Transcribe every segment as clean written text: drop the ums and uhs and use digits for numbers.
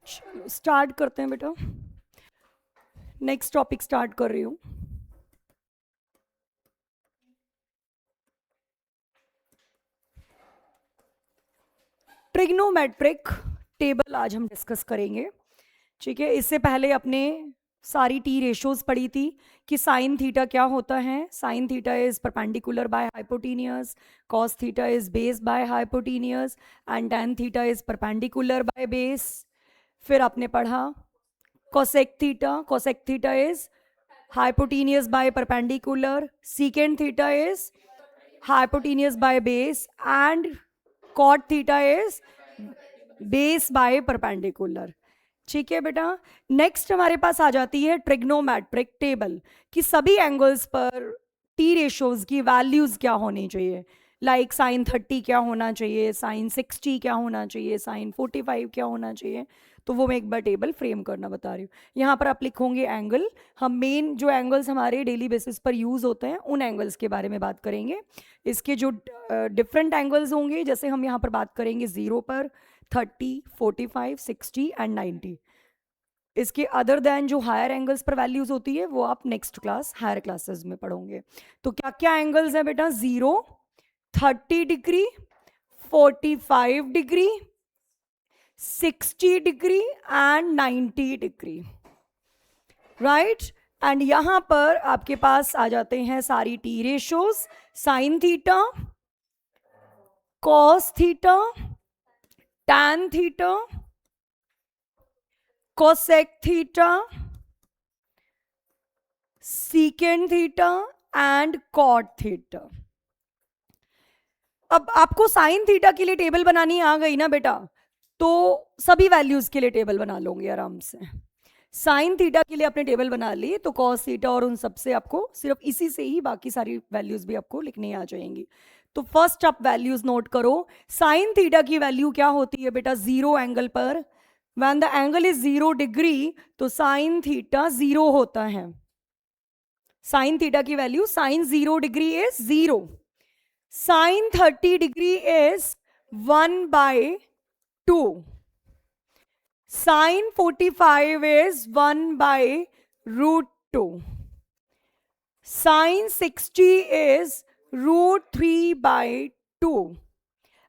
चलो स्टार्ट करते हैं बेटा। नेक्स्ट टॉपिक स्टार्ट कर रही हूँ। ट्रिग्नोमेट्रिक टेबल आज हम डिस्कस करेंगे। ठीक है, इससे पहले अपने सारी टी रेशोज पढ़ी थी कि साइन थीटा क्या होता है। Sine theta is perpendicular by hypotenuse, cos theta is base by hypotenuse and tan theta is perpendicular by base. फिर आपने पढ़ा cosec theta is hypotenuse by perpendicular, secant theta is hypotenuse by base and cot theta is base by perpendicular। ठीक है बेटा। Next हमारे पास आ जाती है trigonometric table कि सभी एंगल्स पर टी रेशोज की वैल्यूज क्या होनी चाहिए। लाइक साइन 30 क्या होना चाहिए, साइन 60 क्या होना चाहिए, साइन 45 क्या होना चाहिए। तो वो मैं एक बार टेबल फ्रेम करना बता रही हूँ। यहाँ पर आप लिखोगे एंगल। हम मेन जो एंगल्स हमारे डेली बेसिस पर यूज़ होते हैं उन एंगल्स के बारे में बात करेंगे। इसके जो डिफरेंट एंगल्स होंगे, जैसे हम यहाँ पर बात करेंगे 0 पर, 30, 45, 60 एंड 90। इसके अदर देन जो हायर एंगल्स पर वैल्यूज होती है वो आप नेक्स्ट क्लास हायर क्लासेस में पढ़ोगे। तो क्या क्या एंगल्स है बेटा? 0, 30 degree, 45 degree, 60 degree and 90 degree, right. And यहां पर आपके पास आ जाते हैं सारी T ratios. Sine theta, cos theta, tan theta, cosec theta, secant theta and cot theta. अब आपको साइन थीटा के लिए टेबल बनानी आ गई ना बेटा, तो सभी वैल्यूज के लिए टेबल बना लोगे आराम से। साइन थीटा के लिए आपने टेबल बना ली तो कॉस थीटा और उन सब से आपको सिर्फ इसी से ही बाकी सारी वैल्यूज भी आपको लिखनी आ जाएंगी। तो फर्स्ट आप वैल्यूज नोट करो। साइन थीटा की वैल्यू क्या होती है बेटा? 0 एंगल पर when the angle is 0 degree तो साइन थीटा 0 होता है। साइन थीटा की value sine 0 degree is 0, sine 30 degree is 1/2, sine 45 is 1/√2, sine 60 is √3/2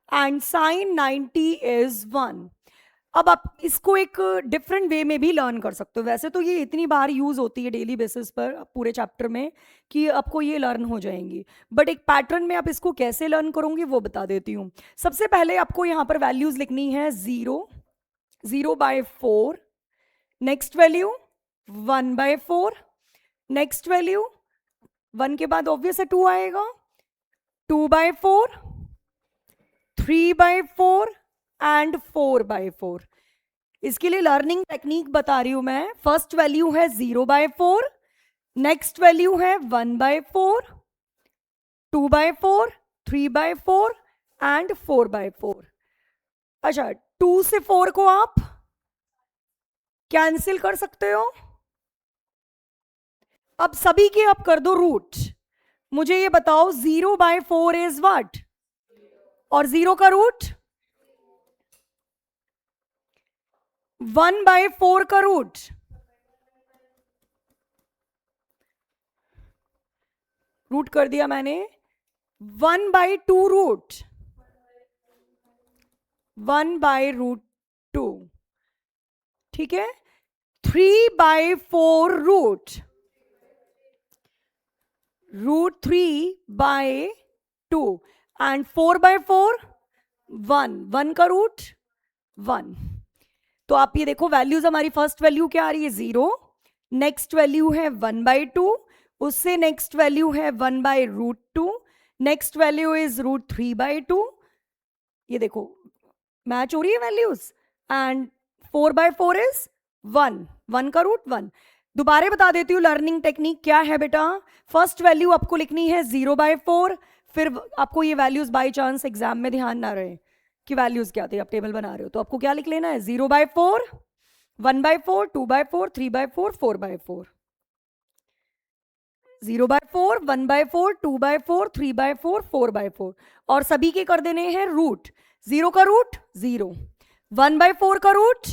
and sine 90 is 1। अब आप इसको एक डिफरेंट वे में भी लर्न कर सकते हो। वैसे तो ये इतनी बार यूज होती है डेली बेसिस पर पूरे चैप्टर में कि आपको ये लर्न हो जाएंगी, बट एक पैटर्न में आप इसको कैसे लर्न करोगे वो बता देती हूँ। सबसे पहले आपको यहाँ पर वैल्यूज लिखनी है 0/4, नेक्स्ट वैल्यू 1/4, नेक्स्ट वैल्यू 1 के बाद ऑब्वियस है 2 आएगा, 2/4, 3/4 एंड 4/4। इसके लिए लर्निंग टेक्निक बता रही हूं मैं। फर्स्ट वैल्यू है 0/4, नेक्स्ट वैल्यू है 1/4, 2/4, 3/4 एंड 4/4। अच्छा, 2 से 4 को आप कैंसिल कर सकते हो। अब सभी के आप कर दो रूट। मुझे ये बताओ 0/4 इज व्हाट? और 0 का रूट 1/4 का रूट कर दिया मैंने। 1/2 रूट 1/√2, ठीक है। 3/4 रूट √3/2 एंड 4/4 1 का रूट 1। तो आप ये देखो वैल्यूज हमारी फर्स्ट वैल्यू क्या आ रही है? 0, नेक्स्ट वैल्यू है 1/2, उससे नेक्स्ट वैल्यू है 1/√2, नेक्स्ट वैल्यू इज √3/2। ये देखो मैच हो रही है वैल्यूज। एंड 4/4 इज 1 का रूट 1। दोबारा बता देती हूँ लर्निंग टेक्निक क्या है बेटा। फर्स्ट वैल्यू आपको लिखनी है 0/4, फिर आपको ये वैल्यूज बाय चांस एग्जाम में ध्यान ना रहे कि वैल्यूज क्या थे, आप टेबल बना रहे हो तो आपको क्या लिख लेना है? 0/4, 1/4, 2/4, 3/4, 4/4। 0/4, 1/4, 2/4, 3/4, 4/4 और सभी के कर देने हैं रूट। 0 का रूट 0, 1/4 का रूट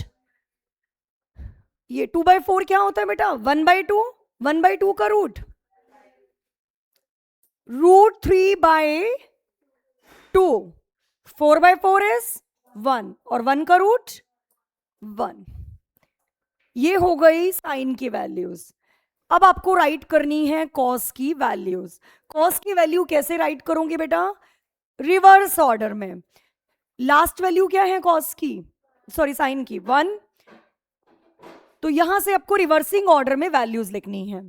ये 2/4 क्या होता है बेटा? 1/2, 1/2 का रूट, √3/2, 4/4 इज 1 और 1 का रूट 1। ये हो गई साइन की वैल्यूज। अब आपको राइट करनी है कॉस की वैल्यूज। कॉस की वैल्यू कैसे राइट करोगे बेटा? रिवर्स ऑर्डर में। लास्ट वैल्यू क्या है कॉस की, सॉरी साइन की? 1। तो यहां से आपको रिवर्सिंग ऑर्डर में वैल्यूज लिखनी है।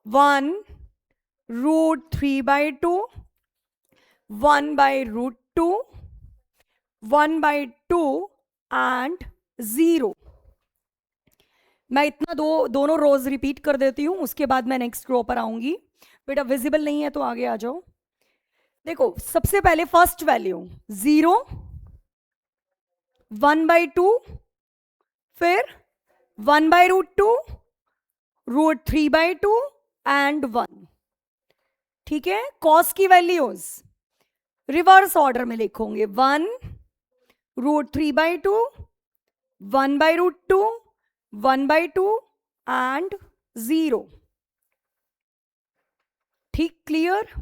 1 √3/2, 1/√2, 1/2 एंड 0। मैं इतना दोनों रोज रिपीट कर देती हूं, उसके बाद मैं नेक्स्ट रो पर आऊंगी। बेटा विजिबल नहीं है तो आगे आ जाओ। देखो सबसे पहले फर्स्ट वैल्यू 0, 1/2, फिर 1/√2, √3/2 एंड 1। ठीक है, कॉस की वैल्यूज रिवर्स ऑर्डर में लिखोगे। 1 √3/2, 1/√2, 1/2 एंड 0। ठीक, क्लियर।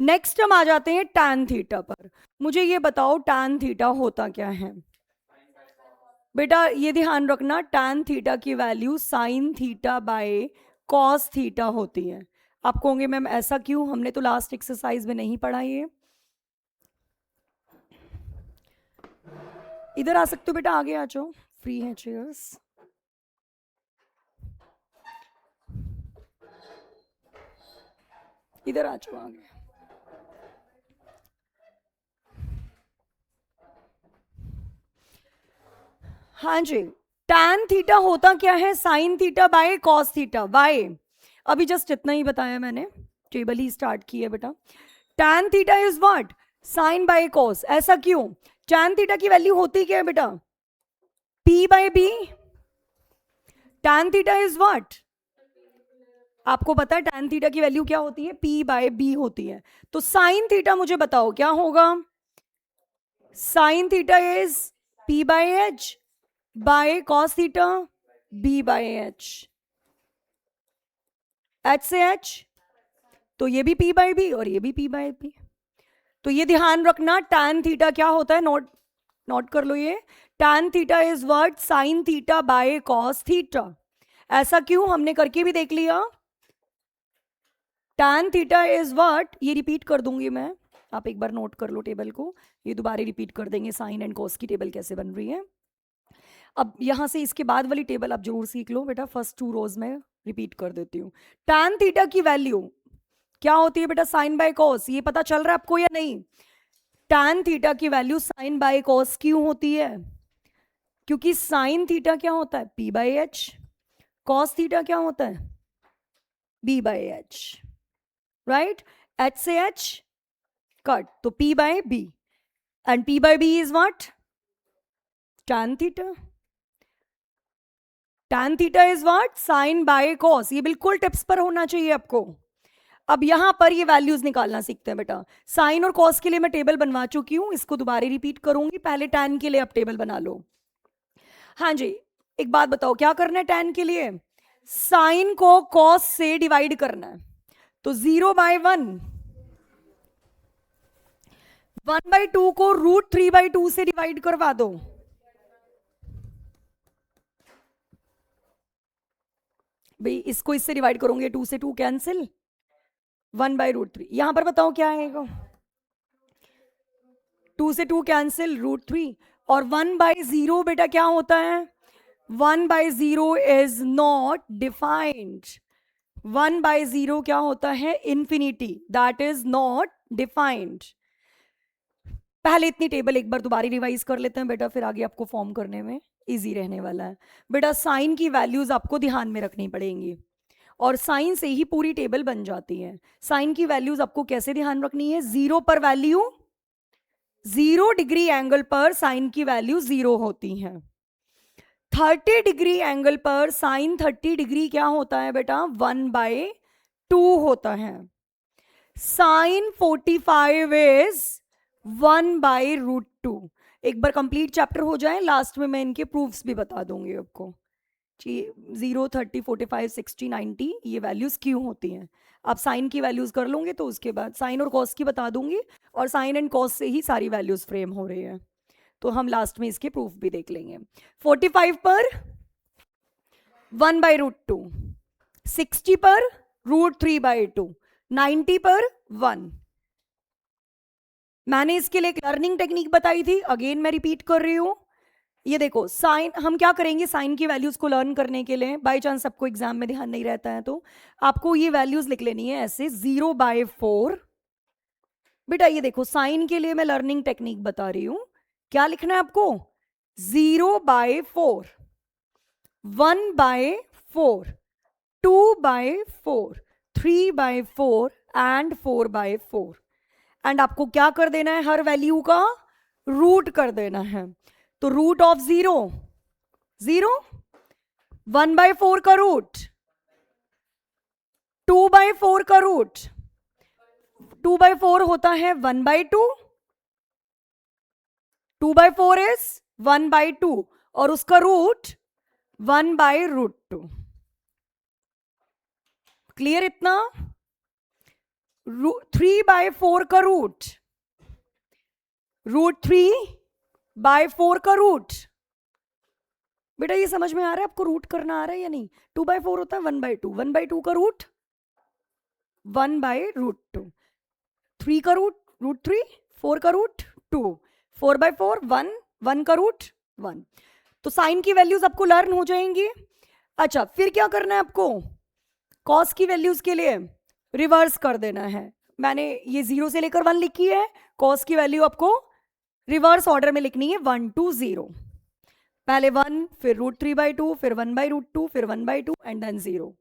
नेक्स्ट हम आ जाते हैं tan थीटा पर। मुझे ये बताओ tan थीटा होता क्या है? बेटा ये ध्यान रखना, tan थीटा की value sin theta by cos theta होती है। आप कहोगे मैम ऐसा क्यों, हमने तो लास्ट एक्सरसाइज में नहीं पढ़ा ये। इधर आ सकते हो बेटा, आगे आ जाओ, फ्री है चेयर्स। इधर आ जाओ आगे। हाँ जी, tan थीटा होता क्या है? Sine theta by cos theta. Why? अभी जस्ट इतना ही बताया मैंने, टेबल ही स्टार्ट की है बेटा। tan theta is what? Sine by cos. ऐसा क्यों? tan थीटा की वैल्यू होती क्या है बेटा? p/b। tan theta is what? आपको पता है tan थीटा की वैल्यू क्या होती है? p/b होती है। तो साइन थीटा मुझे बताओ क्या होगा? Sine theta is p/h bye cos theta b/h। h से h, तो ये भी p/b और ये भी p/b। तो ये ध्यान रखना, tan थीटा क्या होता है? नोट कर लो ये। tan theta is what? Sign theta by cos theta. ऐसा क्यों? हमने करके भी देख लिया। tan theta is what? ये रिपीट कर दूंगी मैं, आप एक बार नोट कर लो टेबल को। ये दोबारा रिपीट कर देंगे, साइन एंड कॉस की टेबल कैसे बन रही है। अब यहां से इसके बाद वाली टेबल आप जरूर सीख लो बेटा, फर्स्ट 2 रोज में रिपीट कर देती हूँ। tan थीटा की वैल्यू क्या होती है बेटा? Sine by cos. ये पता चल रहा है आपको या नहीं? tan थीटा की वैल्यू साइन बाय कॉस क्यों होती है? क्योंकि साइन थीटा क्या होता है? p/h। कॉस थीटा क्या होता है? b/h। राइट? h से h कट, तो p/b and p/b is what? tan theta. tan theta is what? Sine by cos. ये बिल्कुल टिप्स पर होना चाहिए आपको। अब यहां पर ये वैल्यूज निकालना सीखते हैं बेटा। साइन और कॉस के लिए मैं टेबल बनवा चुकी हूं, इसको दोबारा रिपीट करूंगी। पहले tan के लिए आप टेबल बना लो। हाँ जी, एक बात बताओ, क्या करना है tan के लिए? साइन को कॉस से डिवाइड करना है। तो 0/1, 1/2 को √3/2 से डिवाइड करवा दो। भाई इसको इससे डिवाइड करोगे, 2 से 2 कैंसिल, 1/√3। यहां पर बताओ क्या आएगा? 2 से 2 कैंसिल, √3। और 1/0 बेटा क्या होता है? 1/0 इज नॉट डिफाइंड। 1/0 क्या होता है? Infinity, that is not defined. पहले इतनी टेबल एक बार दोबारा रिवाइज कर लेते हैं बेटा, फिर आगे आपको फॉर्म करने में इजी रहने वाला है। बेटा साइन की वैल्यूज आपको ध्यान में रखनी पड़ेंगी, और साइन से ही पूरी टेबल बन जाती है। साइन की वैल्यूज आपको कैसे ध्यान रखनी है? 0 पर वैल्यू, 0 डिग्री एंगल पर साइन की वैल्यू 0 होती है। 30 डिग्री एंगल पर साइन 30 डिग्री क्या होता है बेटा? 1/2 होता है। Sine 45 is 1/√2। एक बार कंप्लीट चैप्टर हो जाए, लास्ट में मैं इनके प्रूफ्स भी बता दूंगी आपको। 0, 30, 45, 60, 90 ये वैल्यूज़ क्यों होती हैं। आप साइन की वैल्यूज़ कर लोगे तो उसके बाद साइन और कॉस की बता दूंगी, और साइन एंड कॉस से ही सारी वैल्यूज़ फ्रेम हो रही हैं, तो हम लास्ट में इसके प्रूफ भी देख लेंगे। 45 पर 1/√2, 60 पर √3/2, 90 पर 1। मैंने इसके लिए एक लर्निंग टेक्निक बताई थी, अगेन मैं रिपीट कर रही हूं। ये देखो साइन, हम क्या करेंगे साइन की वैल्यूज को लर्न करने के लिए, बाई चांस सबको एग्जाम में ध्यान नहीं रहता है तो आपको ये वैल्यूज लिख लेनी है ऐसे 0/4। बेटा ये देखो साइन के लिए मैं लर्निंग टेक्निक बता रही हूं, क्या लिखना है आपको 0/4, 1/4, 2/4, 3/4 एंड 4/4। एंड आपको क्या कर देना है, हर वैल्यू का रूट कर देना है। तो रूट ऑफ 0 0, 1/4 का रूट, 2/4 का रूट, 2/4 होता है 1/2, 2/4 इज 1/2 और उसका रूट 1/√2। क्लियर इतना। 3/4 का रूट, √3/4 का रूट। बेटा ये समझ में आ रहा है आपको, रूट करना आ रहा है या नहीं। 2/4 होता है 1/2, 1/2 का रूट 1/√2, 3 का रूट √3, 4 का रूट 2, 4/4 1, 1 का रूट 1। तो साइन की वैल्यूज आपको लर्न हो जाएंगी। अच्छा फिर क्या करना है आपको, कॉस की वैल्यूज के लिए रिवर्स कर देना है। मैंने ये 0 से लेकर 1 लिखी है, कॉस की वैल्यू आपको रिवर्स ऑर्डर में लिखनी है 1 to 0। पहले 1, फिर √3/2, फिर 1/√2, फिर 1/2 एंड देन 0।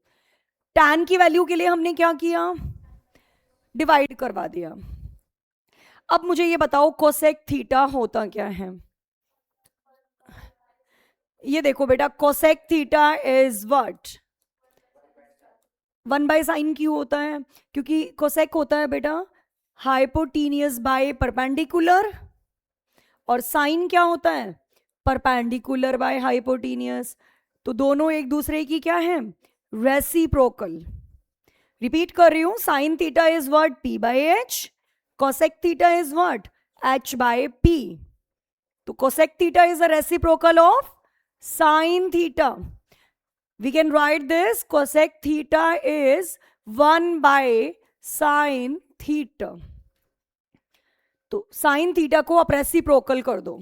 tan की वैल्यू के लिए हमने क्या किया, डिवाइड करवा दिया। अब मुझे ये बताओ कोसेक थीटा होता क्या है। ये देखो बेटा cosec theta is what, 1/sin होता है, क्योंकि कोसेक होता है बेटा हाइपोटीनियस बाय परपेंडिकुलर, और साइन क्या होता है परपेंडिकुलर बाय हाइपोटीनियस। तो दोनों एक दूसरे की क्या है, रेसिप्रोकल। रिपीट कर रही हूं, sine theta is what p/h, cosec theta is what h/p। तो cosec theta is a reciprocal of sine theta. We can write this cosec theta is 1/sin theta। तो साइन थीटा को आप reciprocal कर दो।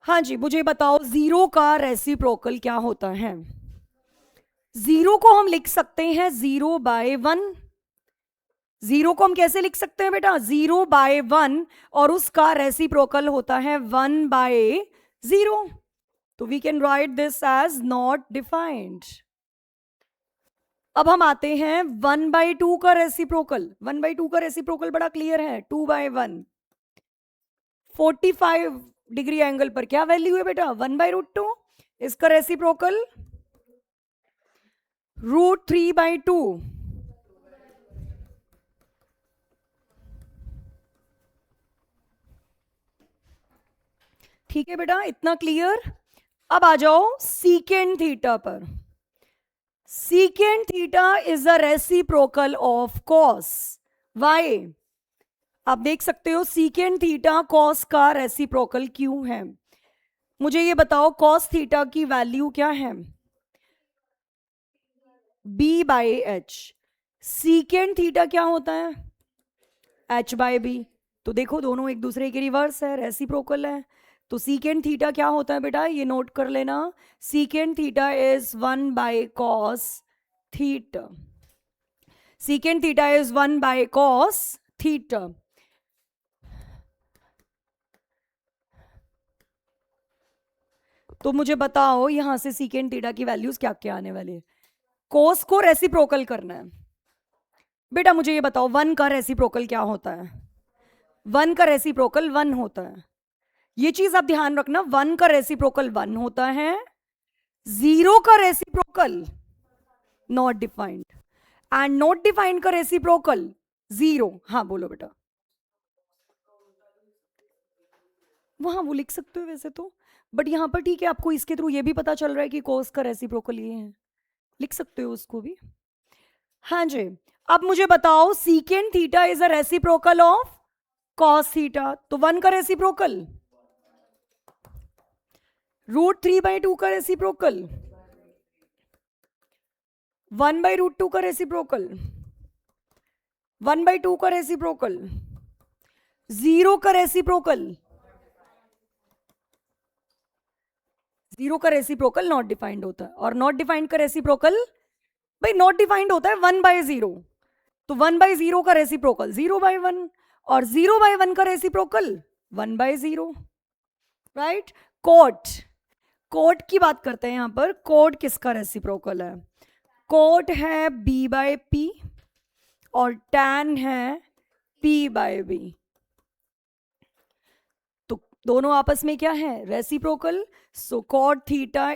हाँ जी मुझे बताओ 0 का रेसिप्रोकल क्या होता है। 0 को हम लिख सकते हैं 0/1। 0 को हम कैसे लिख सकते हैं बेटा, 0/1 और उसका रेसिप्रोकल होता है 1/0। तो we can write this as not defined. अब हम आते हैं 1/2 का रेसिप्रोकल। 1/2 का रेसिप्रोकल बड़ा क्लियर है, 2/1। 45 डिग्री एंगल पर क्या वैल्यू है बेटा 1/√2, इसका रेसिप्रोकल √3/2। ठीक है बेटा इतना क्लियर। अब आ जाओ सीकेंड थीटा पर। Secant theta is a reciprocal of cos. Why, आप देख सकते हो सीकेंड थीटा कॉस का रेसिप्रोकल क्यों है। मुझे ये बताओ कॉस थीटा की वैल्यू क्या है, b/h। सीकेंड थीटा क्या होता है h/b। तो देखो दोनों एक दूसरे के रिवर्स है, रेसिप्रोकल है। तो सीकेंड थीटा क्या होता है बेटा, ये नोट कर लेना, सीकेंड theta is 1/cos theta. Secant theta is 1/cos theta. तो मुझे बताओ यहां से सीकेंड थीटा की वैल्यूज क्या क्या आने वाली है। कोस को रेसिप्रोकल करना है बेटा। मुझे ये बताओ 1 का रेसिप्रोकल क्या होता है, 1 का रेसिप्रोकल 1 होता है। ये चीज आप ध्यान रखना, 1 का रेसिप्रोकल 1 होता है, 0 का reciprocal not defined, and not defined का रेसिप्रोकल 0। हाँ बोलो बेटा। वहाँ वो लिख सकते हो वैसे तो, बट यहाँ पर ठीक है, आपको इसके थ्रू ये भी पता चल रहा है कि कोस का रेसिप्रोकल ये है, लिख सकते हो उसको भी। हाँ जी, अब मुझे बताओ सीकेंड theta is a reciprocal of cos theta, तो 1 का रेसिप्रोकल √3/2 का रेसिप्रोकल 1/√2 का रेसिप्रोकल 1/2 का रेसिप्रोकल 0 का रेसिप्रोकल 0 का रेसिप्रोकल नॉट डिफाइंड होता है, और नॉट डिफाइंड का रेसिप्रोकल भाई नॉट डिफाइंड होता है 1/0, तो 1/0 का रेसिप्रोकल 0/1, और 0/1 का रेसिप्रोकल 1/0, राइट। कोट, कोट की बात करते हैं यहां पर, कोट किसका रेसिप्रोकल है? कोट है b/p और tan है p/b, तो दोनों आपस में क्या है? Reciprocal. So cot theta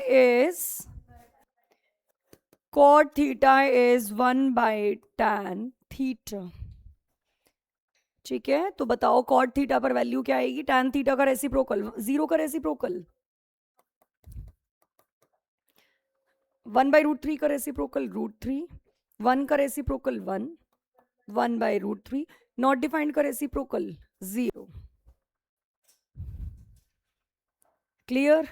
is 1/tan theta, ठीक है। तो बताओ cot थीटा पर वैल्यू क्या आएगी? tan थीटा का रेसिप्रोकल 0 का रेसिप्रोकल 1/√3 का रेसिप्रोकल √3, 1 का रेसिप्रोकल 1, 1/√3, नॉट डिफाइंड का रेसिप्रोकल 0। क्लियर?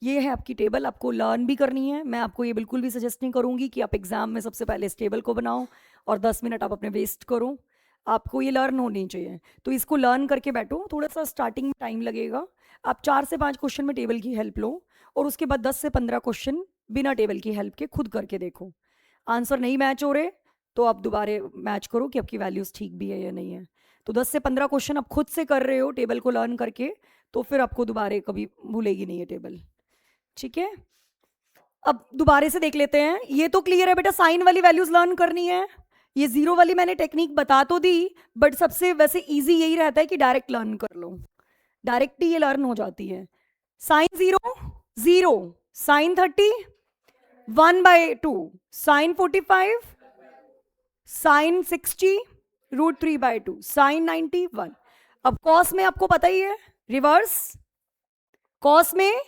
ये है आपकी टेबल, आपको लर्न भी करनी है। मैं आपको ये बिल्कुल भी सजेस्ट नहीं करूंगी कि आप एग्जाम में सबसे पहले इस टेबल को बनाओ और 10 मिनट आप अपने वेस्ट करो, आपको ये लर्न होनी चाहिए। तो इसको लर्न करके बैठो, थोड़ा सा स्टार्टिंग में टाइम लगेगा, आप 4 से 5 क्वेश्चन में टेबल की हेल्प लो, और उसके बाद 10 से 15 क्वेश्चन बिना टेबल की हेल्प के खुद करके देखो। आंसर नहीं मैच हो रहे तो आप दोबारा मैच करो कि आपकी वैल्यूज ठीक भी है या नहीं है। तो 10 से 15 क्वेश्चन आप खुद से कर रहे हो टेबल को लर्न करके, तो फिर आपको दोबारा कभी भूलेगी नहीं है टेबल, ठीक है। अब दोबारा से देख लेते हैं। ये तो क्लियर है बेटा, साइन वाली वैल्यूज लर्न करनी है। ये जीरो वाली मैंने टेक्निक बता तो दी, बट सबसे वैसे इजी यही रहता है कि डायरेक्ट लर्न कर लो, डायरेक्ट ही ये लर्न हो जाती है। Sine 0 0, sine 30 1/2, sine 45, sine 60 √3/2, sine 90 1। अब कॉस में आपको पता ही है रिवर्स, कॉस में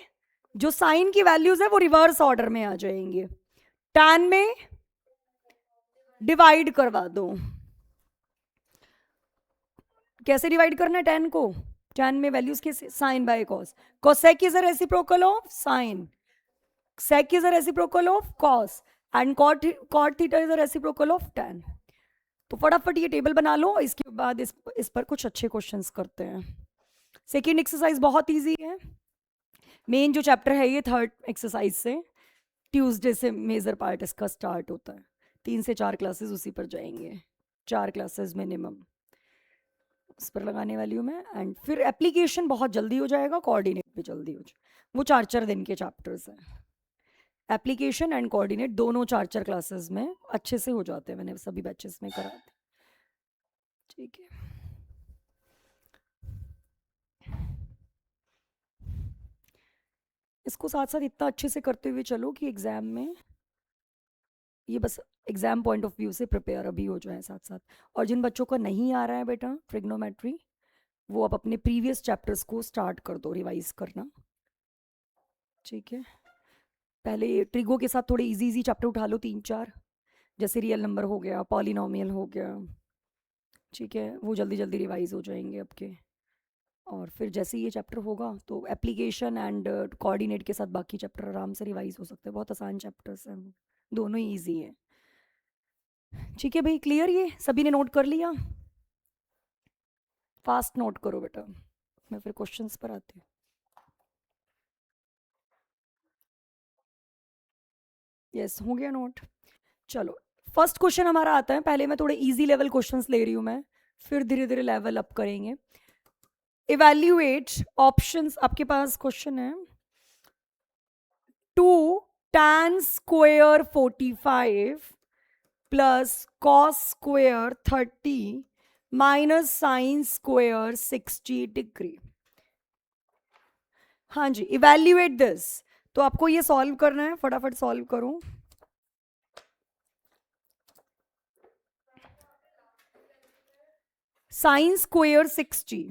जो साइन की वैल्यूज है वो रिवर्स ऑर्डर में आ जाएंगे। टैन में डिवाइड करवा दो, कैसे डिवाइड करना है टैन को? टैन में वैल्यूज के sine by cos, cosec is a reciprocal of sine, sec is a reciprocal of cos, and cot theta is a reciprocal of tan. तो फटाफट ये टेबल बना लो, इसके बाद इस पर कुछ अच्छे क्वेश्चंस करते हैं। सेकेंड एक्सरसाइज बहुत ईजी है। मेन जो चैप्टर है ये थर्ड एक्सरसाइज से, ट्यूसडे से मेजर पार्ट इसका स्टार्ट होता है, 3 से 4 क्लासेस उसी पर जाएंगे, 4 क्लासेस मिनिमम उस पर लगाने वाली हूँ मैं। एंड फिर एप्लीकेशन बहुत जल्दी हो जाएगा, कोऑर्डिनेट भी जल्दी हो जाए, वो 4 दिन के चैप्टर्स हैं। एप्लीकेशन एंड कोऑर्डिनेट दोनों 4 क्लासेस में अच्छे से हो जाते हैं, मैंने सभी बैचेस में करा थे, ठीक है। इसको साथ साथ इतना अच्छे से करते हुए चलो कि एग्जाम में ये बस एग्जाम पॉइंट ऑफ व्यू से प्रिपेयर अभी हो जाए साथ साथ। और जिन बच्चों का नहीं आ रहा है बेटा ट्रिग्नोमेट्री, वो आप अपने प्रीवियस चैप्टर्स को स्टार्ट कर दो रिवाइज करना, ठीक है। पहले ट्रिगो के साथ थोड़े इजी इजी चैप्टर उठा लो 3-4, जैसे रियल नंबर हो गया, पॉलिनोमियल हो गया, ठीक है, वो जल्दी जल्दी रिवाइज हो जाएंगे आपके। और फिर जैसे ये चैप्टर होगा तो एप्लीकेशन एंड कोऑर्डिनेट के साथ बाकी चैप्टर आराम से रिवाइज हो सकते हैं, बहुत आसान चैप्टर्स हैं, दोनों ही ईजी हैं, ठीक है भाई। क्लियर? ये सभी ने नोट कर लिया? फास्ट नोट करो बेटा, मैं फिर क्वेश्चंस पर आती हूँ। यस, हो गया नोट। चलो फर्स्ट क्वेश्चन हमारा आता है, पहले मैं थोड़े इजी लेवल क्वेश्चंस ले रही हूँ मैं, फिर धीरे धीरे लेवल अप करेंगे। इवैल्यूएट ऑप्शंस, आपके पास क्वेश्चन है 2 tan square 45 plus cos square 30 minus sine square 60 degree. हाँ जी, इवैल्यूएट दिस, तो आपको ये सॉल्व करना है, फटाफट सॉल्व करो। साइन स्क्वायर 60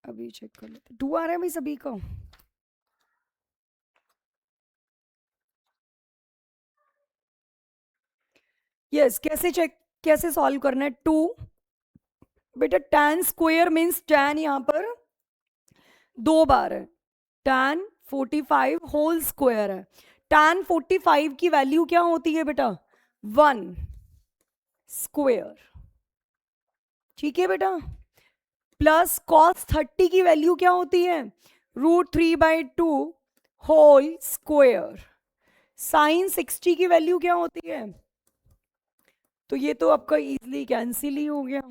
अभी चेक कर लेते, 2 आ रहा है भाई सभी का। यस, कैसे चेक, कैसे सॉल्व करना है? 2 बेटा, tan स्क्वायर मीन्स tan यहाँ पर 2 बार है, tan 45 होल स्क्वायर है। tan 45 की वैल्यू क्या होती है बेटा? 1 स्क्वायर, ठीक है बेटा। प्लस cos 30 की वैल्यू क्या होती है? √3/2 होल स्क्वायर। sin 60 की वैल्यू क्या होती है? तो ये तो आपका इजीली कैंसिल ही हो गया,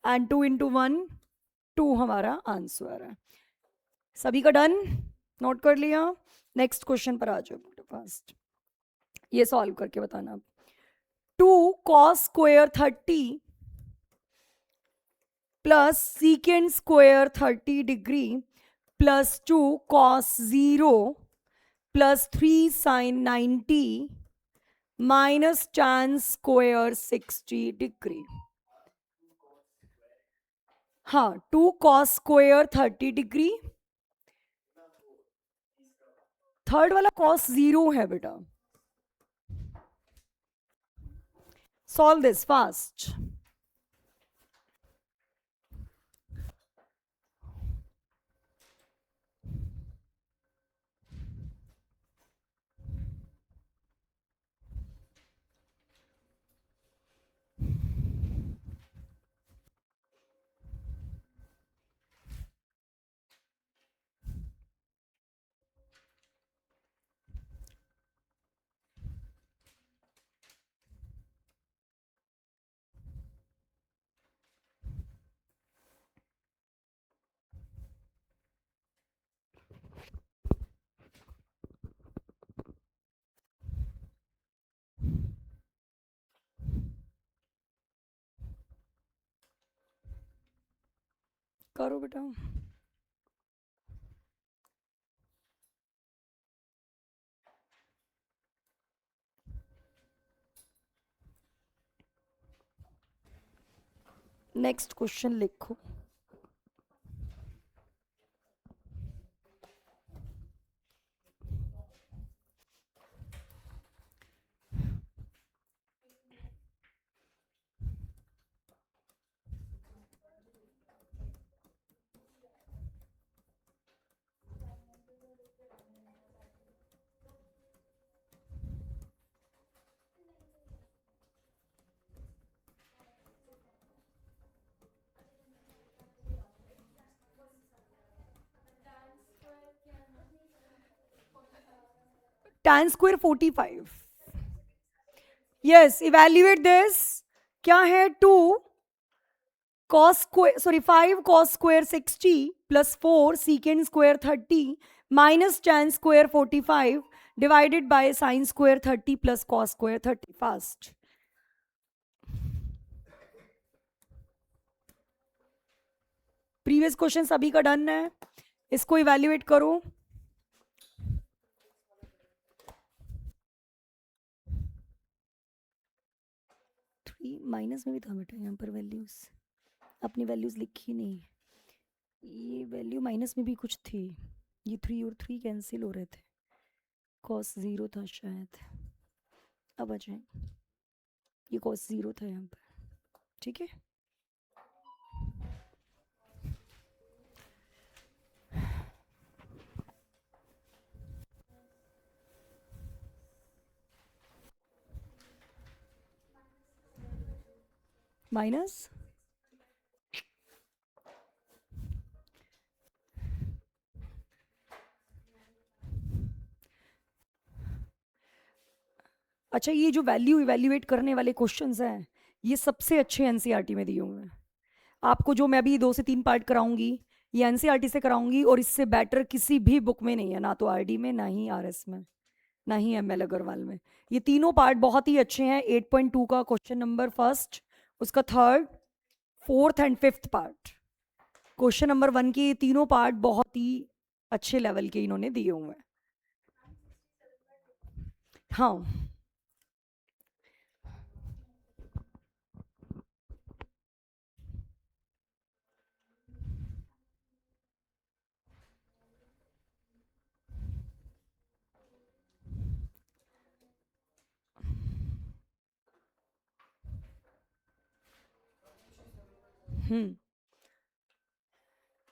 एंड 2 इंटू 1 2 हमारा आंसर है। सभी का डन, नोट कर लिया? नेक्स्ट क्वेश्चन पर आ जाओ फास्ट, ये सॉल्व करके बताना। 2 cos square 30 plus secant square 30 degree plus 2 cos 0 plus 3 sin 90 minus tan square 60 degree. हाँ, 2 cos स्क्वायर 30 डिग्री, थर्ड वाला cos 0 है बेटा। Solve this fast. करो बेटा। नेक्स्ट क्वेश्चन लिखो। tan square 45, yes, evaluate this. क्या है? 2 cos square, sorry 5 cos square 60 plus 4 secant square 30 minus tan square 45 divided by sin square 30 plus cos square 30। Fast. Previous question सभी का done है, इसको evaluate करो। 3 माइनस में भी था बेटा, यहाँ पर वैल्यूज अपनी वैल्यूज लिखी नहीं, ये वैल्यू माइनस में भी कुछ थी, ये 3 और 3 कैंसिल हो रहे थे, cos 0 था शायद। अब आ जाए, ये cos 0 था यहाँ पर, ठीक है। माइनस अच्छा, ये जो वैल्यू इवेल्युएट करने वाले क्वेश्चंस हैं, ये सबसे अच्छे एनसीईआरटी में दिए हुए हैं। आपको जो मैं अभी 2 से 3 पार्ट कराऊंगी, ये एनसीईआरटी से कराऊंगी, और इससे बेटर किसी भी बुक में नहीं है, ना तो आरडी में, ना ही आरएस में, ना ही एमएल अग्रवाल में। ये तीनों पार्ट बहुत ही अच्छे हैं। 8.2 का क्वेश्चन नंबर फर्स्ट, उसका third, fourth and fifth part, question number 1 के तीनों पार्ट बहुत ही अच्छे लेवल के इन्होंने दिए हुए हैं। हाँ,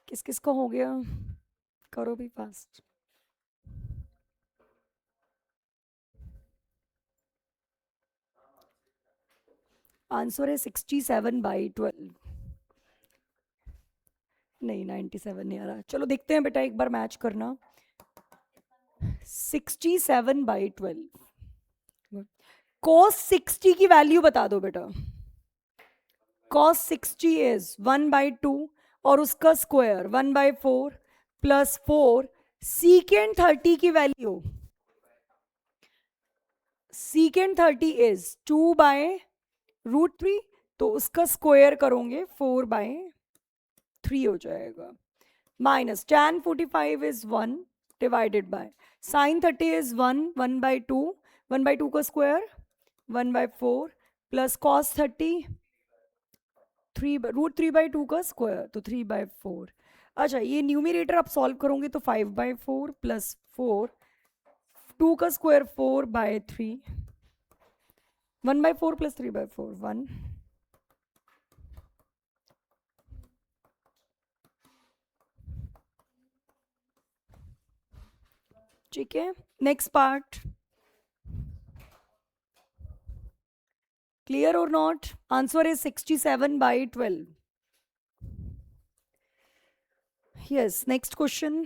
किस किस को हो गया, करो भी फास्ट। आंसर है 67/12। नहीं 97 नहीं आ रहा, चलो देखते हैं बेटा, एक बार मैच करना। 67/12। cos 60 की वैल्यू बता दो बेटा। cos 60 इज 1/2 और उसका स्क्वायर 1/4 प्लस 4। सीकेंड 30 की वैल्यू, सीकेंड 30 इज 2/√3, तो उसका स्क्वायर करोगे 4/3 हो जाएगा। Minus tan 45 is 1 divided by sin 30 is 1/2, 1/2 का स्क्वायर 1/4 प्लस cos 30 √3/2 का स्क्वायर तो 3/4। अच्छा ये न्यूमिनेटर आप सॉल्व करोगे तो 5/4 प्लस 4, 2 का स्क्वायर 4/3, 1/4 प्लस 3/4 1। ठीक है, next part. Clear or not? Answer is 67/12. Yes, next question.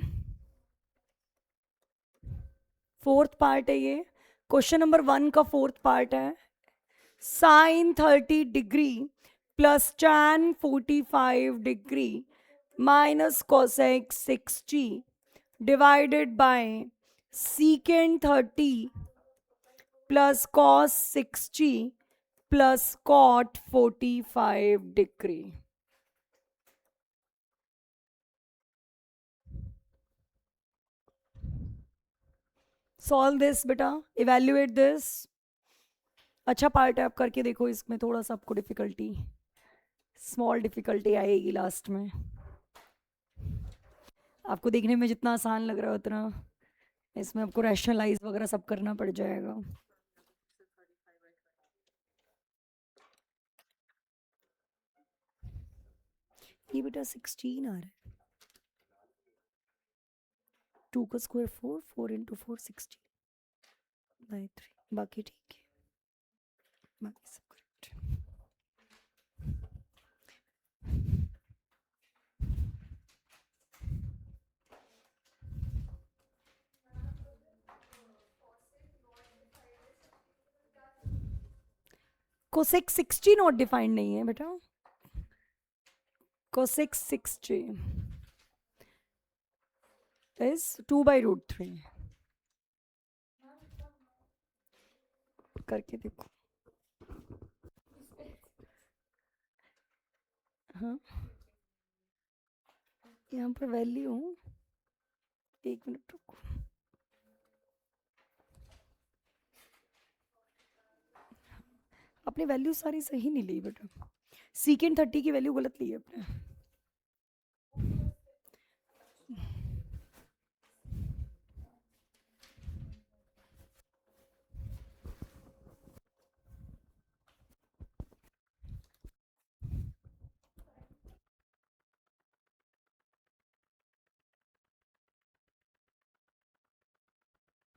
Fourth part है ये, क्वेश्चन नंबर 1 का फोर्थ पार्ट है। sin 30 degree plus tan 45 degree minus cosec 60 divided by secant 30 plus cos 60 plus cot 45 degree. Solve this बेटा, evaluate this. अच्छा part है, आप करके देखो, इसमें थोड़ा सा आपको डिफिकल्टी, स्मॉल डिफिकल्टी आएगी लास्ट में। आपको देखने में जितना आसान लग रहा है उतना इसमें आपको रैशनलाइज वगैरह सब करना पड़ जाएगा। ये बेटा 16 आ रहा है, 2 का स्क्वायर 4, 4 इंटू 4 16/3, बाकी ठीक है, बाकी सब करेक्ट। cosec 60 नॉट डिफाइंड नहीं है बेटा, cosec 60 is 2/√3। करके देखो। हाँ यहाँ पर वैल्यू, एक मिनट रुको, अपनी वैल्यू सारी सही नहीं ली बेटा, सीकेंड 30 की वैल्यू गलत ली है अपने।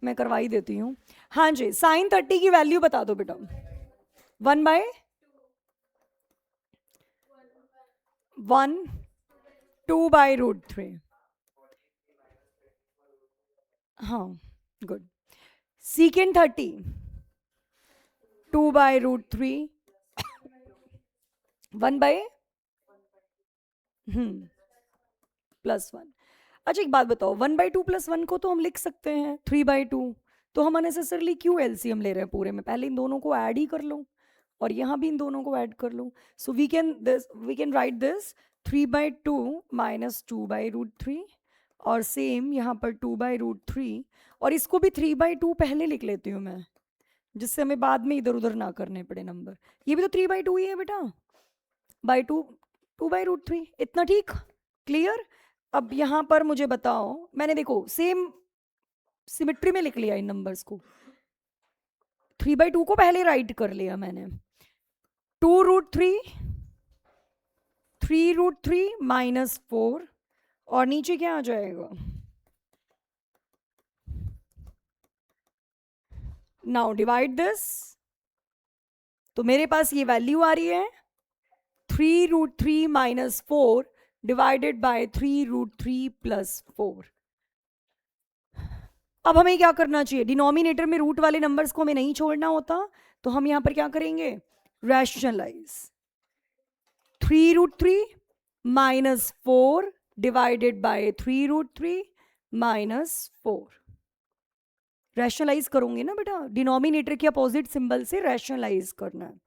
मैं करवाई देती हूँ। हाँ जी, साइन 30 की वैल्यू बता दो बेटा। 2/√3। हाँ गुड। सीकेंड 30 2/√3 1/, +1। अच्छा एक बात बताओ, 1/2 + 1 को तो हम लिख सकते हैं 3/2, तो हम अननेसेसरली क्यों एलसीएम ले रहे हैं पूरे में? पहले इन दोनों को ऐड ही कर लो और यहाँ भी इन दोनों को ऐड कर लो। So we can write this 3/2 minus 2/√3 और सेम यहाँ पर 2/√3, और इसको भी 3/2 पहले लिख लेती हूँ मैं, जिससे हमें बाद में इधर उधर ना करने पड़े नंबर। ये भी तो 3/2 ही है बेटा, बाई 2/√3, इतना ठीक, क्लियर। अब यहाँ पर मुझे बताओ, मैंने देखो सेम सिमेट्री में लिख लिया इन नंबर्स को, 3/2 को पहले राइट कर लिया मैंने, 2√3 3√3 माइनस 4 और नीचे क्या आ जाएगा? नाउ डिवाइड दिस, तो मेरे पास ये वैल्यू आ रही है 3√3 माइनस 4 डिवाइडेड बाय 3√3 प्लस 4। अब हमें क्या करना चाहिए? डिनोमिनेटर में रूट वाले नंबर्स को हमें नहीं छोड़ना होता, तो हम यहां पर क्या करेंगे? Rationalise 3√3 minus 4 divided by 3√3 minus 4। Rationalise करोगे ना बेटा, डिनोमिनेटर के अपोजिट सिंबल से रैशनलाइज करना है,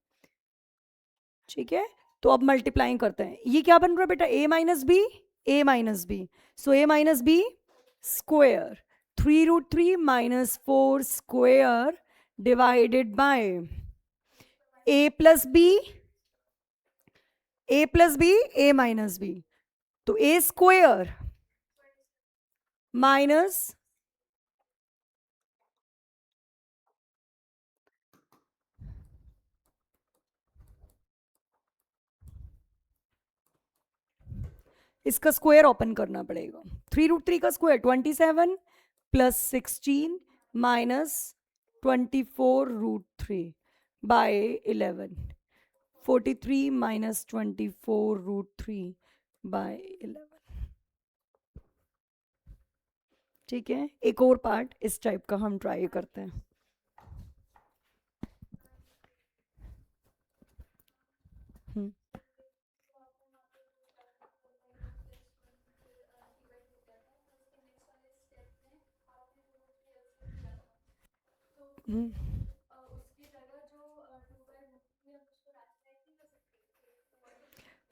ठीक है? तो अब मल्टीप्लाइंग करते हैं, ये क्या बन रहा है बेटा? a minus B, a minus B, so a minus B square 3√3 minus 4 square divided by a plus B, a plus B, a minus B, तो a स्क्वेयर माइनस इसका स्क्वायर ओपन करना पड़ेगा। 3√3 का square 27 plus 16 minus 24√3 by 11, 43 minus 24√3 by 11। ठीक है, एक और part इस टाइप का हम ट्राई करते हैं।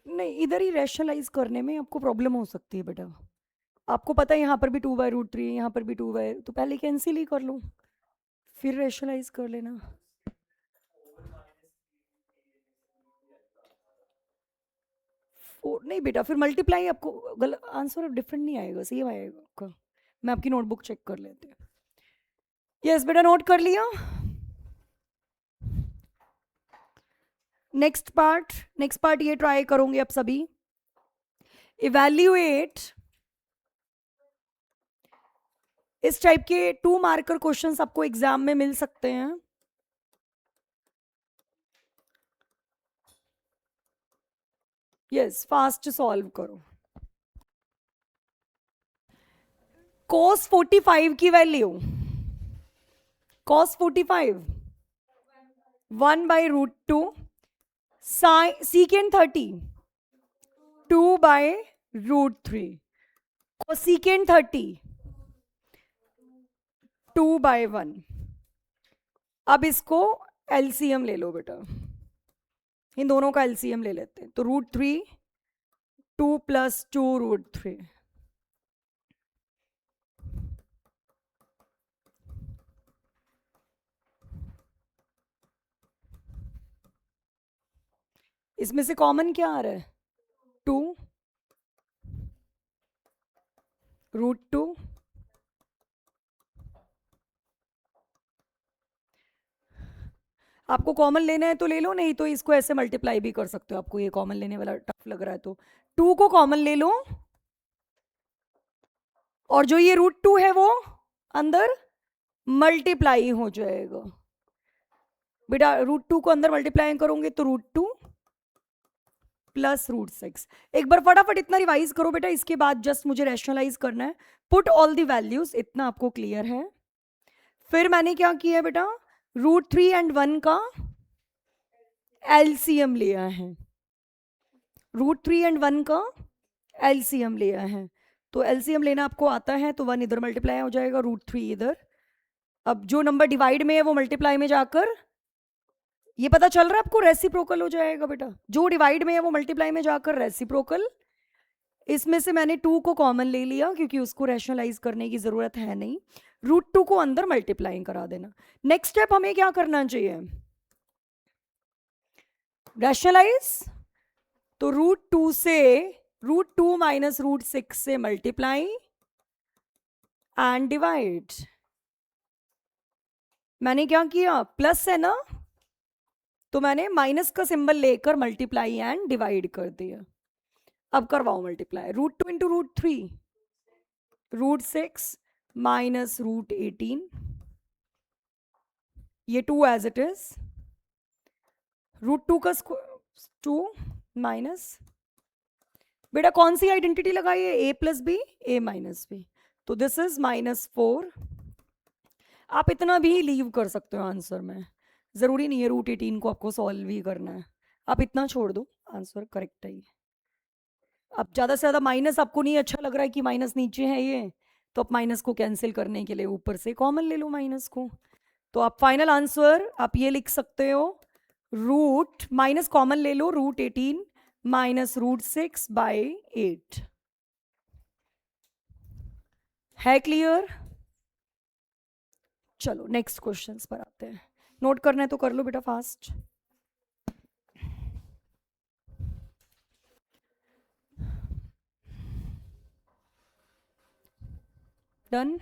नहीं, इधर ही रैशनलाइज करने में आपको प्रॉब्लम हो सकती है बेटा। आपको पता है यहाँ पर भी 2/√3, यहाँ पर भी 2 तो पहले कैंसिल ही कर लो, फिर रैशनलाइज कर लेना। नहीं बेटा, फिर मल्टीप्लाई आपको गलत आंसर डिफरेंट नहीं आएगा, सही आएगा आपका। मैं आपकी नोटबुक चेक कर लेती हूँ। यस बेटा, नोट कर लिया। नेक्स्ट पार्ट ये ट्राई करोगे आप सभी। इवैल्यूएट, इस टाइप के 2 मार्कर क्वेश्चंस आपको एग्जाम में मिल सकते हैं। यस, फास्ट सॉल्व करो। cos 45 की वैल्यू, cos 45 1/√2, secant 30 2/√3, cosecant 30 2/1। अब इसको एलसीएम ले लो बेटा, इन दोनों का एलसीएम ले लेते हैं, तो √3 2 + 2√3, इसमें से कॉमन क्या आ रहा है? 2 √2 आपको कॉमन लेना है तो ले लो, नहीं तो इसको ऐसे मल्टीप्लाई भी कर सकते हो। आपको ये कॉमन लेने वाला टफ लग रहा है तो 2 को कॉमन ले लो, और जो ये √2 है वो अंदर मल्टीप्लाई हो जाएगा बेटा। √2 को अंदर मल्टीप्लाई करोगे तो √2 प्लस √6। एक बार फटाफट इतना रिवाइज करो बेटा, इसके बाद जस्ट मुझे रैशनलाइज करना है। पुट ऑल दी वैल्यूज, इतना आपको क्लियर है। फिर मैंने क्या किया है बेटा, √3 and 1 का एलसीएम लिया है, √3 and 1 का एलसीएम लिया है। तो एलसीएम लेना आपको आता है, तो 1 इधर मल्टीप्लाई हो जाएगा, √3 इधर। अब जो नंबर डिवाइड में है वो मल्टीप्लाई में जाकर, ये पता चल रहा है आपको, रेसिप्रोकल हो जाएगा बेटा। जो डिवाइड में है वो मल्टीप्लाई में जाकर रेसिप्रोकल। इसमें से मैंने 2 को कॉमन ले लिया क्योंकि उसको रैशनलाइज करने की जरूरत है नहीं। √2 को अंदर मल्टीप्लाई करा देना। नेक्स्ट स्टेप हमें क्या करना चाहिए? रैशनलाइज, तो √2 से √2 माइनस √6 से मल्टीप्लाई एंड डिवाइड। मैंने क्या किया, प्लस है ना, तो मैंने माइनस का सिंबल लेकर मल्टीप्लाई एंड डिवाइड कर दिया। अब करवाओ मल्टीप्लाई, √2 इंटू √3, √6 माइनस √18, ये 2 एज इट इज, √2 का 2 माइनस, बेटा कौन सी आइडेंटिटी लगाइए, a plus B a minus B, तो दिस इज -4। आप इतना भी लीव कर सकते हो आंसर में, ज़रूरी नहीं है √18 को आपको सॉल्व ही करना है, आप इतना छोड़ दो, आंसर करेक्ट है ये। अब ज़्यादा से ज़्यादा माइनस आपको नहीं अच्छा लग रहा है कि माइनस नीचे है ये, तो आप माइनस को कैंसिल करने के लिए ऊपर से कॉमन ले लो माइनस को, तो आप फाइनल आंसर आप ये लिख सकते हो, रूट माइनस कॉमन ले लो, √18 माइनस √6/8। है क्लियर? चलो नेक्स्ट क्वेश्चंस पर आते हैं, नोट करना है तो कर लो बेटा फास्ट। डन।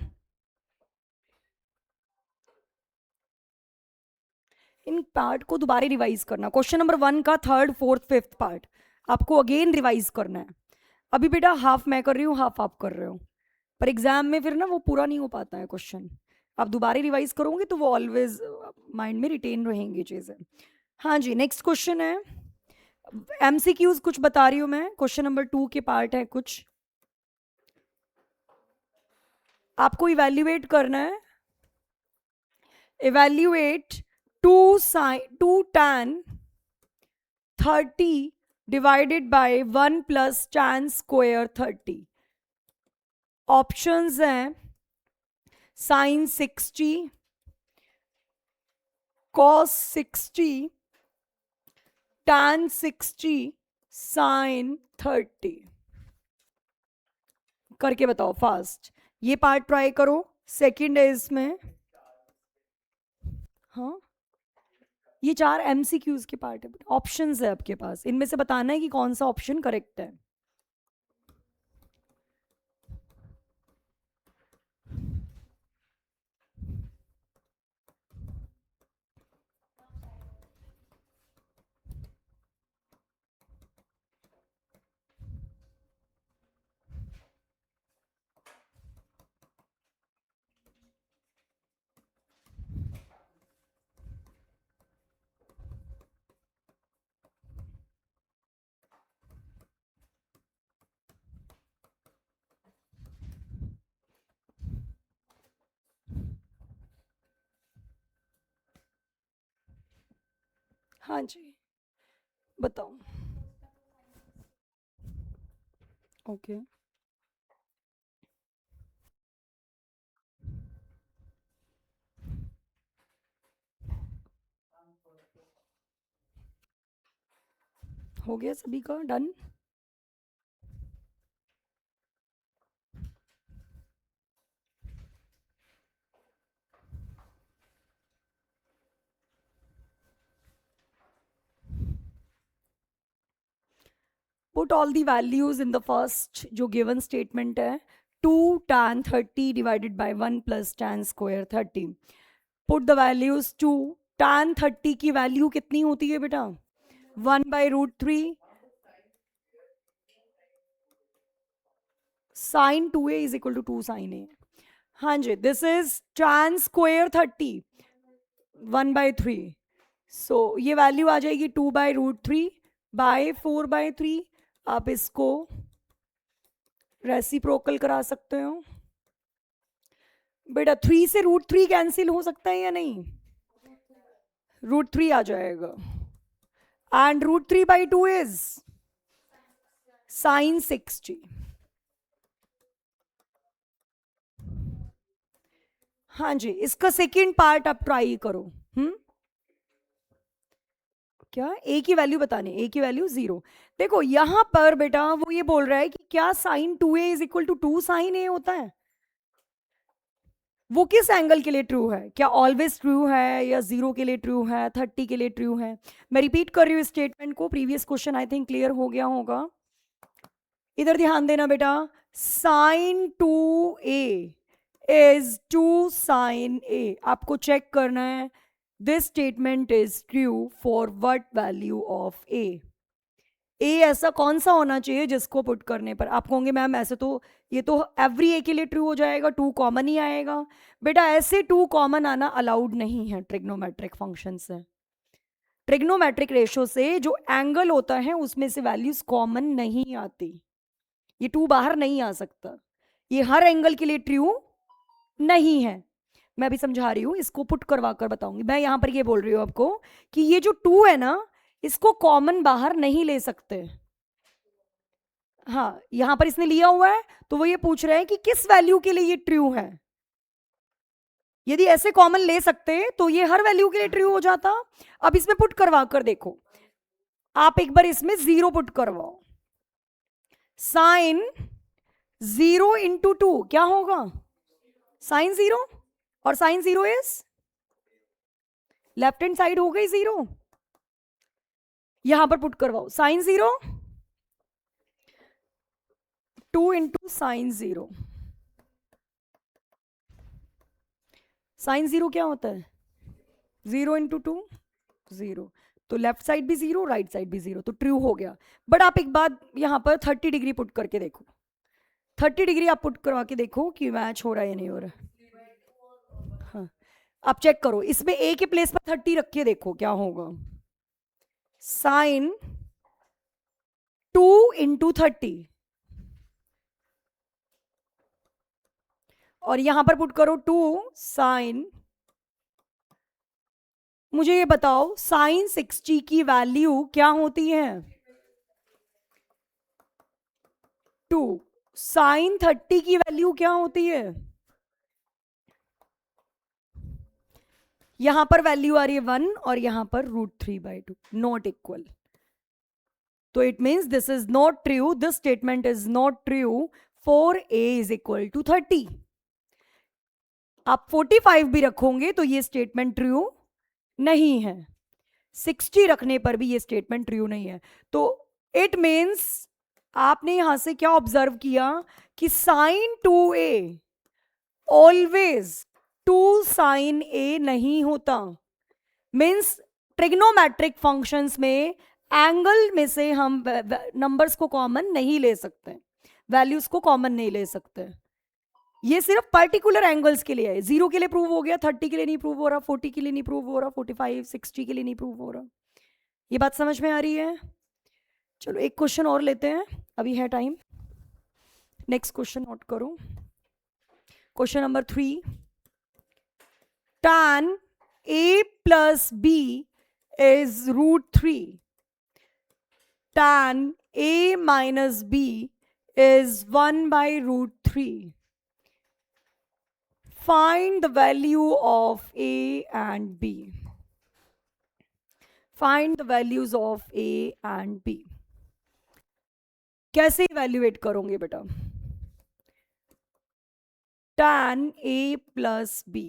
इन पार्ट को दोबारा रिवाइज करना, क्वेश्चन नंबर 1 का 3rd 4th 5th पार्ट आपको अगेन रिवाइज करना है। अभी बेटा हाफ मैं कर रही हूँ, हाफ आप कर रहे हो, पर एग्जाम में फिर ना वो पूरा नहीं हो पाता है क्वेश्चन, आप दोबारा रिवाइज करोगे तो वो ऑलवेज माइंड में रिटेन रहेंगी चीज़ें। हाँ जी, नेक्स्ट क्वेश्चन है, एमसीक्यूज कुछ बता रही हूँ मैं, क्वेश्चन नंबर 2 के पार्ट है कुछ, आपको इवैल्यूएट करना है, evaluate 2 tan 30 divided by 1 plus tan square 30। Options हैं sin 60, cos 60, tan 60, sin 30। करके बताओ फास्ट, ये पार्ट ट्राई करो, सेकंड है इसमें। हाँ ये 4 एमसीक्यूज के पार्ट है, ऑप्शंस है आपके पास, इनमें से बताना है कि कौन सा ऑप्शन करेक्ट है। हाँ जी बताओ। ओके हो गया सभी का done. Put all the values in the first जो गिवन स्टेटमेंट है, 2 tan 30 divided by 1 plus tan square 30। Put the values, 2 tan 30 की वैल्यू कितनी होती है बेटा, 1/√3 sin 2a is equal to 2 sin a। हाँ जी, this is tan square 30 1/3, so ये वैल्यू आ जाएगी 2/√3 बाय 4/3। आप इसको रेसिप्रोकल करा सकते हो बेटा, 3 से √3 कैंसिल हो सकता है या नहीं, √3 आ जाएगा, एंड √3/2 इज sin 60। हाँ जी, इसका सेकेंड पार्ट आप ट्राई करो। क्या a की वैल्यू बताने, a की वैल्यू 0, देखो यहां पर बेटा वो ये बोल रहा है कि क्या sin 2a is equal to 2 sin a होता है, वो किस एंगल के लिए ट्रू है, क्या ऑलवेज ट्रू है या 0 के लिए ट्रू है, 30 के लिए ट्रू है। मैं रिपीट कर रही हूँ स्टेटमेंट को, previous question I think clear हो गया होगा, इधर ध्यान देना बेटा, sin 2a is 2 sin a, आपको चेक करना है this statement is true for what value of a, ए ऐसा कौन सा होना चाहिए जिसको पुट करने पर आप कहोगे मैम ऐसे तो ये तो एवरी ए के लिए ट्रू हो जाएगा, टू कॉमन ही आएगा। बेटा ऐसे टू कॉमन आना अलाउड नहीं है ट्रिग्नोमेट्रिक फंक्शन से। ट्रिग्नोमेट्रिक रेशो से जो एंगल होता है उसमें से वैल्यूज कॉमन नहीं आती, ये टू बाहर नहीं आ सकता, ये हर एंगल के लिए ट्रू नहीं है। मैं अभी समझा रही हूँ, इसको पुट करवा कर बताऊंगी। मैं यहां पर ये बोल रही हूँ आपको कि ये जो टू है ना, इसको कॉमन बाहर नहीं ले सकते। हाँ, यहां पर इसने लिया हुआ है तो वो ये पूछ रहे हैं कि किस वैल्यू के लिए ये ट्रू है। यदि ऐसे कॉमन ले सकते तो ये हर वैल्यू के लिए ट्रू हो जाता। अब इसमें पुट करवा कर देखो, आप एक बार इसमें 0 पुट करवाओ। साइन 0 इंटू 2 क्या होगा? साइन 0, और sine 0 is left hand side हो गई 0। यहां पर पुट करवाओ साइन 0 2 इंटू साइन 0। साइन 0 क्या होता है? 0 इंटू 2 0, तो लेफ्ट साइड भी 0 राइट साइड भी 0, तो ट्रू हो गया। बट आप एक बात यहां पर 30 डिग्री पुट करके देखो, 30 डिग्री आप पुट करवा के देखो कि मैच हो रहा है या नहीं हो रहा। हाँ, आप चेक करो, इसमें ए के प्लेस पर 30 रख के देखो क्या होगा। साइन 2 इंटू 30, और यहां पर पुट करो 2 साइन, मुझे ये बताओ साइन 60 की वैल्यू क्या होती है? 2। साइन 30 की वैल्यू क्या होती है? यहां पर वैल्यू आ रही है 1 और यहां पर √3/2, नॉट इक्वल। तो it means this is not true, this statement is not true for a is equal to 30। आप 45 भी रखोगे तो ये स्टेटमेंट ट्रू नहीं है, 60 रखने पर भी ये स्टेटमेंट ट्रू नहीं है। तो इट मीन्स आपने यहां से क्या ऑब्जर्व किया कि sign 2a always 2 sign a नहीं होता। मीन्स ट्रिग्नोमेट्रिक फंक्शंस में एंगल में से हम नंबर्स को कॉमन नहीं ले सकते, वैल्यूज को कॉमन नहीं ले सकते। ये सिर्फ पर्टिकुलर एंगल्स के लिए है। 0 के लिए प्रूव हो गया, 30 के लिए नहीं प्रूव हो रहा, 40 के लिए नहीं प्रूव हो रहा, 45 60 के लिए नहीं प्रूव हो रहा। ये बात समझ में आ रही है? चलो एक क्वेश्चन और लेते हैं, अभी है टाइम। नेक्स्ट क्वेश्चन नोट करो, question number 3। tan a plus b is √3, tan a minus b is 1/√3. Find the value of a and b. Find the values of a and b. कैसे evaluate करोगे बेटा? tan a plus b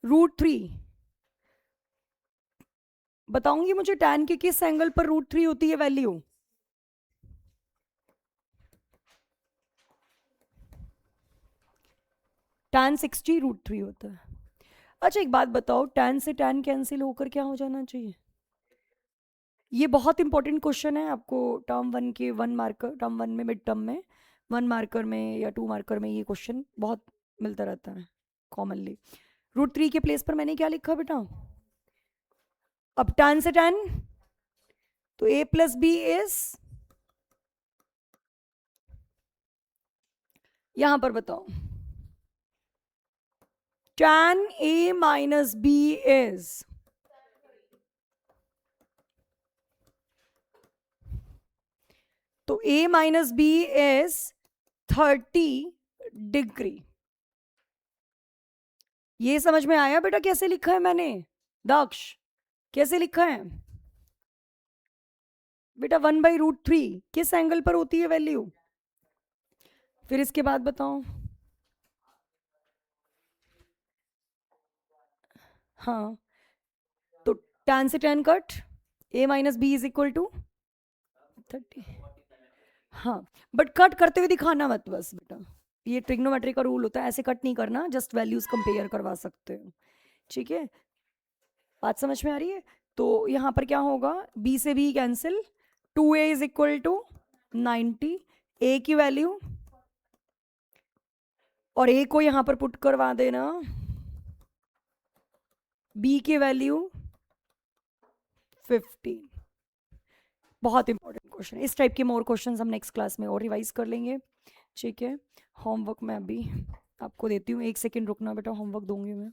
√3, बताऊंगी मुझे tan के किस angle पर √3 होती है वैल्यू? tan 60 √3 होता है। अच्छा एक बात बताओ, tan से tan कैंसिल होकर क्या हो जाना चाहिए? ये बहुत इंपॉर्टेंट क्वेश्चन है, आपको टर्म 1 के 1 मार्कर, टर्म 1 में मिड टर्म में 1 मार्कर में या 2 मार्कर में ये क्वेश्चन बहुत मिलता रहता है कॉमनली। √3 के प्लेस पर मैंने क्या लिखा बेटा? अब tan से tan, तो a प्लस बी इज, यहां पर बताओ tan a minus B is, तो a minus B is 30 degree. ये समझ में आया बेटा कैसे लिखा है मैंने? दक्ष कैसे लिखा है बेटा? 1/√3 किस एंगल पर होती है वैल्यू? फिर इसके बाद बताओ। हाँ, तो tan से tan cut, a minus B is equal to 30। हाँ, बट कट करते हुए दिखाना मत बस बेटा, ये ट्रिग्नोमेट्री का रूल होता है, ऐसे कट नहीं करना, जस्ट वैल्यूज कंपेयर करवा सकते हो। ठीक है, बात समझ में आ रही है? तो यहाँ पर क्या होगा, b से b cancel, 2a is equal to 90, a की वैल्यू, और a को यहाँ पर पुट करवा देना, b की वैल्यू 15। बहुत इंपॉर्टेंट क्वेश्चन। इस टाइप के मोर क्वेश्चंस हम नेक्स्ट क्लास में और रिवाइज कर लेंगे, ठीक है। होमवर्क मैं अभी आपको देती हूँ, 1 सेकेंड रुकना बेटा, होमवर्क दूंगी मैं।